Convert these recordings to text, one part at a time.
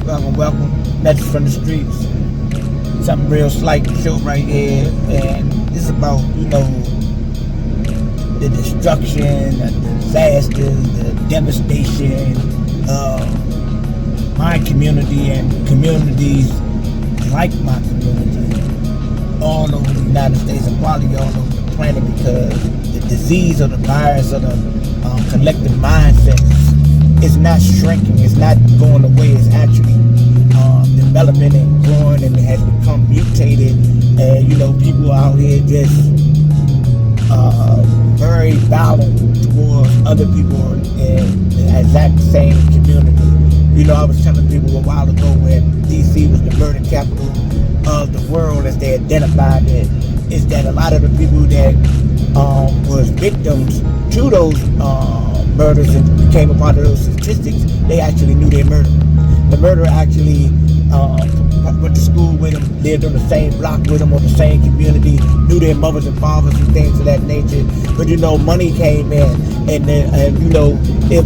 Welcome. Message from the streets. Something real slight to show right here, and it's about the destruction, the disaster, the devastation of my community and communities like my community all over the United States and probably all over the planet, because the disease or the virus or the collective mindset is not shrinking, it's not going away, it's actually developing and growing, and it has become mutated. And people out here just very violent towards other people in the exact same community. I was telling people a while ago when DC was the murder capital of the world, as they identified it, is that a lot of the people that was victims to those murders and became a part of those statistics, they actually knew their murderer. The murderer actually went to school with them, lived on the same block with them or the same community, knew their mothers and fathers and things of that nature. But money came in, and if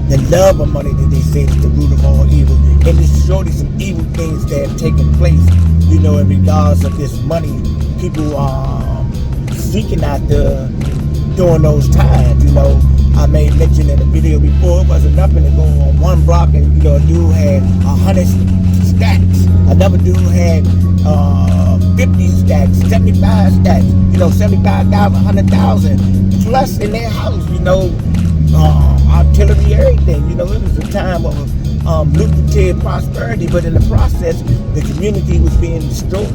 the love of money that they say is the root of all evil, and there's surely some evil things that have taken place, in regards of this money. People are seeking after during those times. I made mention in the video before, it wasn't nothing to go on one block and a dude had 100 stacks. Another dude had 50 stacks, 75 stacks, 75,000, 100,000 plus in their house, artillery, everything. It was a time of lucrative prosperity, but in the process, the community was being destroyed.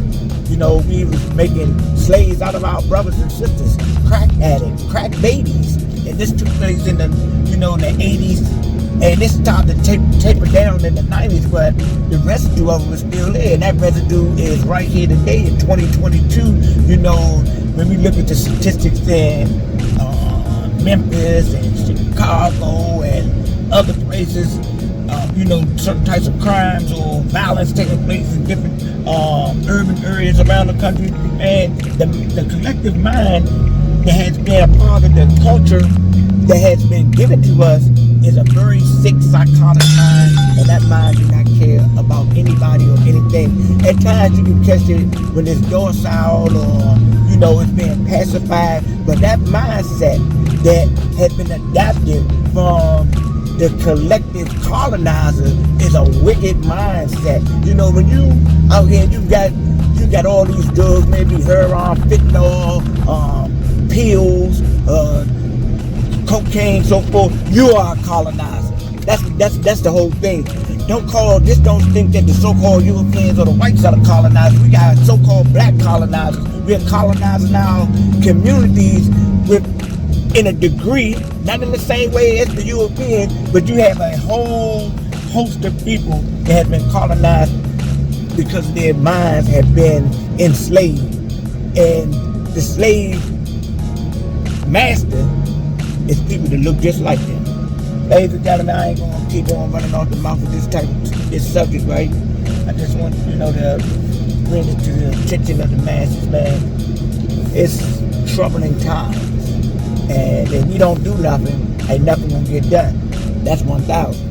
We was making slaves out of our brothers and sisters, crack addicts, crack babies. And this took place in the, the 80s, and this started to taper down in the 90s, but the residue of it was still there, and that residue is right here today in 2022. When we look at the statistics in Memphis and Chicago and other places, certain types of crimes or violence taking place in different urban areas around the country, and the collective mind that has been a part of the culture that has been given to us is a very sick, psychotic mind, and that mind does not care about anybody or anything. At times you can catch it when it's docile or it's being pacified, but that mindset that has been adapted from the collective colonizer is a wicked mindset. When you out here, you got all these drugs, maybe heroin, fentanyl, pills, cocaine, so forth. You are a colonizer. That's the whole thing. Don't think that the so-called Europeans or the whites are the colonizers. We got so-called black colonizers. We are colonizing our communities in a degree, not in the same way as the Europeans, but you have a whole host of people that have been colonized because their minds have been enslaved. And the slave master is people that look just like them. Ladies and gentlemen, I ain't gonna keep on running off the mouth with this subject, right? I just want to bring it to the attention of the masses, man. It's troubling times, and if we don't do nothing, ain't nothing gonna get done. That's 1,000.